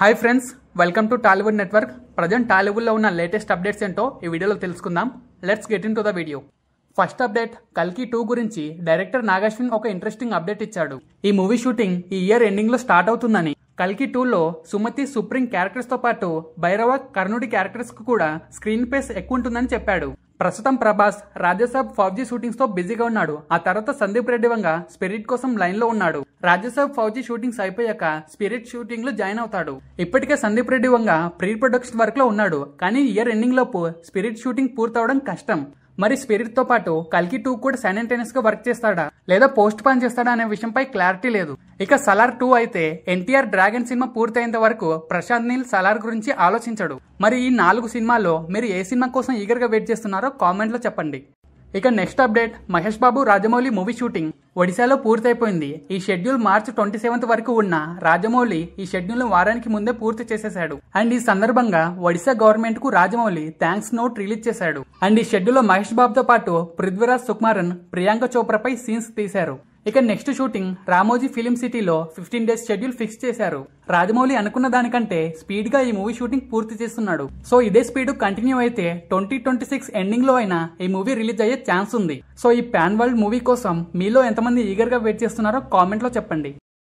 Hi friends, welcome to Tollywood network. Present టాలీవుడ్లో ఉన్న latest updates ఏంటో ఈ వీడియోలో తెలుసుకుందాం. Let's get in to the video. First update, కల్కి 2 గురించి డైరెక్టర్ నాగశ్విన్ ఒక ఇంట్రెస్టింగ్ అప్డేట్ ఇచ్చాడు. ఈ మూవీ షూటింగ్ ఈ ఇయర్ ఎండింగ్ లో స్టార్ట్ అవుతుందని, కల్కి 2లో సుమతి, సుప్రీం క్యారెక్టర్స్ తో పాటు భైరవ, కర్ణుడి క్యారెక్టర్స్ కు కూడా స్క్రీన్ స్పేస్ ఎక్కువ ఉంటుందని చెప్పాడు. ప్రస్తుతం ప్రభాస్ రాజాసాబ్ ఫౌజీ షూటింగ్స్ తో బిజీగా ఉన్నాడు. ఆ తర్వాత సందీప్ రెడ్డి వంగ స్పిరిట్ కోసం లైన్ లో ఉన్నాడు. రాజాసాబ్ ఫౌజీ షూటింగ్స్ అయిపోయాక స్పిరిట్ షూటింగ్ లో జాయిన్ అవుతాడు. ఇప్పటికే Sandeep Reddy Vanga pre production work లో ఉన్నాడు. కానీ ఇయర్ ఎండింగ్ లోపు స్పిరిట్ షూటింగ్ పూర్తవడం కష్టం. మరి స్పిరిట్ తో పాటు కల్కి 2 కూడా సైమల్టేనియస్ గా వర్క్ చేస్తాడా లేదా పోస్ట్ పోన్ చేస్తాడా అనే విషయంపై క్లారిటీ లేదు. ఇక సలార్ 2 అయితే ఎన్టీఆర్ డ్రాగన్ సినిమా పూర్తయ్యేంత వరకు ప్రశాంత్ నీల్ సలార్ గురించి ఆలోచించడు. మరి ఈ 4 సినిమాల్లో మీరు ఏ సినిమా కోసం ఈగర్ గా వెయిట్ చేస్తున్నారో కామెంట్ లో చెప్పండి. ఇక next update, Mahesh Babu Rajamouli movie shooting ఒడిశాలో పూర్తయిపోయింది. ఈ షెడ్యూల్ మార్చి 27 వరకు ఉన్న రాజమౌళి ఈ షెడ్యూల్ వారానికి ముందే పూర్తి చేసేశాడు. అండ్ ఈ సందర్భంగా ఒడిశా గవర్నమెంట్ కు రాజమౌళి థ్యాంక్స్ నోట్ రిలీజ్ చేశాడు. అండ్ ఈ షెడ్యూల్ లో మహేష్ బాబు తో పాటు పృథ్వీరాజ్ సుకుమారన్, ప్రియాంక చోప్రాపై సీన్స్ తీశారు. ఇక నెక్స్ట్ షూటింగ్ రామోజీ ఫిలిం సిటీలో 15 డేస్ షెడ్యూల్ ఫిక్స్ చేశారు. రాజమౌళి అనుకున్న దానికంటే స్పీడ్ గా ఈ మూవీ షూటింగ్ పూర్తి చేస్తున్నాడు. సో ఇదే స్పీడ్ కంటిన్యూ అయితే 2026 ఎండింగ్ లో అయినా ఈ మూవీ రిలీజ్ అయ్యే ఛాన్స్ ఉంది. సో ఈ పాన్ వరల్డ్ మూవీ కోసం మీలో ఎంతమంది ఈగర్ గా వెయిట్ చేస్తున్నారో కామెంట్ లో చెప్పండి.